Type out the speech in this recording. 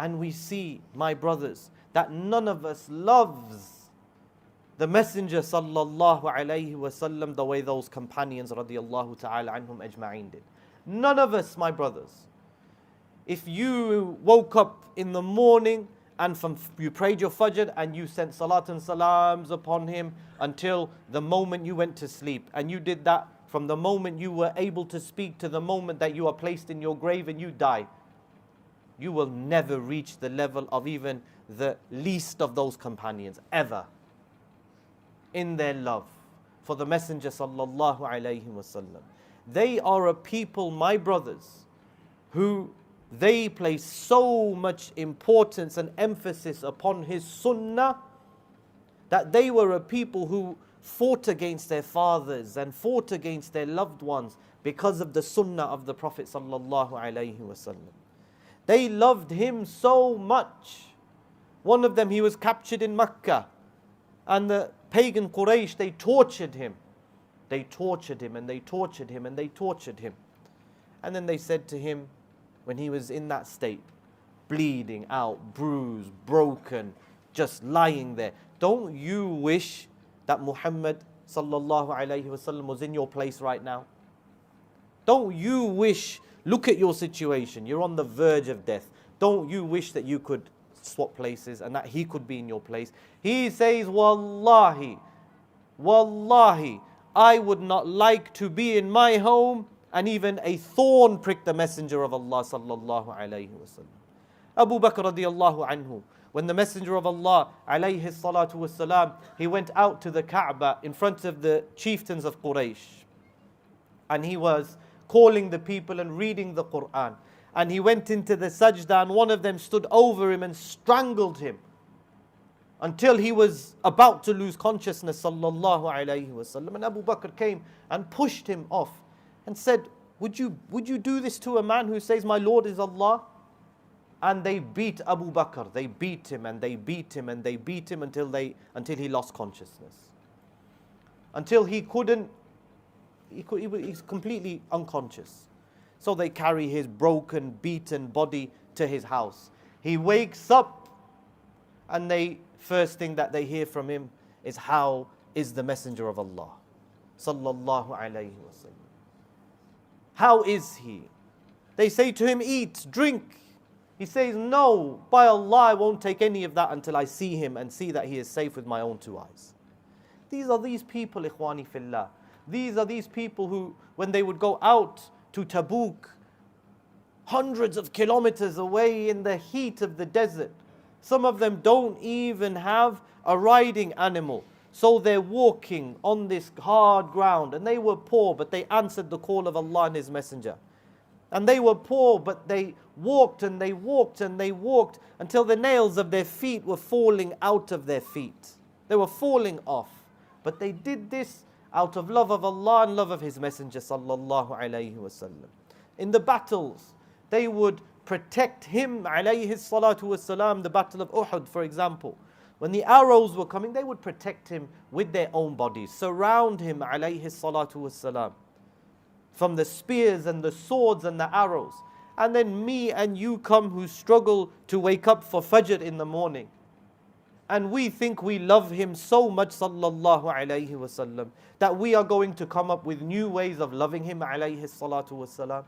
And we see, my brothers, that none of us loves the Messenger sallallahu alayhi wasallam the way those companions radiyallahu ta'ala anhum ajma'in did. None of us, my brothers. If you woke up in the morning and you prayed your fajr and you sent salat and salams upon him until the moment you went to sleep, and you did that from the moment you were able to speak to the moment that you are placed in your grave and you die, you will never reach the level of even the least of those companions ever in their love for the Messenger sallallahu alayhi wasallam. They are a people, my brothers, who they place so much importance and emphasis upon his sunnah that they were a people who fought against their fathers and fought against their loved ones because of the sunnah of the Prophet sallallahu alaihi wasallam. They loved him so much. One of them, he was captured in Mecca, and the pagan Quraysh, they tortured him. They tortured him and they tortured him and they tortured him. And then they said to him, when he was in that state, bleeding out, bruised, broken, just lying there, don't you wish that Muhammad sallallahu alaihi wasallam was in your place right now? Don't you wish, look at your situation, you're on the verge of death. Don't you wish that you could swap places and that he could be in your place? He says, Wallahi, Wallahi, I would not like to be in my home and even a thorn prick the Messenger of Allah sallallahu alayhi wasallam. Abu Bakr radiallahu anhu, when the Messenger of Allah alayhi salatu wasalam, he went out to the Kaaba in front of the chieftains of Quraysh, and he was calling the people and reading the Quran, and he went into the sajda, and one of them stood over him and strangled him until he was about to lose consciousness sallallahu alayhi wasallam. And Abu Bakr came and pushed him off and said, would you do this to a man who says my Lord is Allah? And they beat Abu Bakr. They beat him and they beat him and they beat him until he lost consciousness, until he's completely unconscious. So they carry his broken, beaten body to his house. He wakes up, and first thing that they hear from him is, how is the Messenger of Allah sallallahu alayhi wasallam? How is he? They say to him, eat, drink. He says, no, by Allah, I won't take any of that until I see him and see that he is safe with my own two eyes. These are these people, ikhwani fillah. These are these people who, when they would go out to Tabuk, hundreds of kilometers away in the heat of the desert, some of them don't even have a riding animal. So they're walking on this hard ground, and they were poor, but they answered the call of Allah and His Messenger. And they were poor, but they walked and they walked and they walked until the nails of their feet were falling out of their feet. They were falling off. But they did this out of love of Allah and love of His Messenger sallallahu alayhi wasallam. In the battles, they would protect him alayhi salatu wasalam. The battle of Uhud, for example, when the arrows were coming, they would protect him with their own bodies, surround him alayhi salatu wasalam from the spears and the swords and the arrows. And then me and you come who struggle to wake up for Fajr in the morning, and we think we love him so much sallallahu alayhi wasallam that we are going to come up with new ways of loving him alayhi salatu wasalam.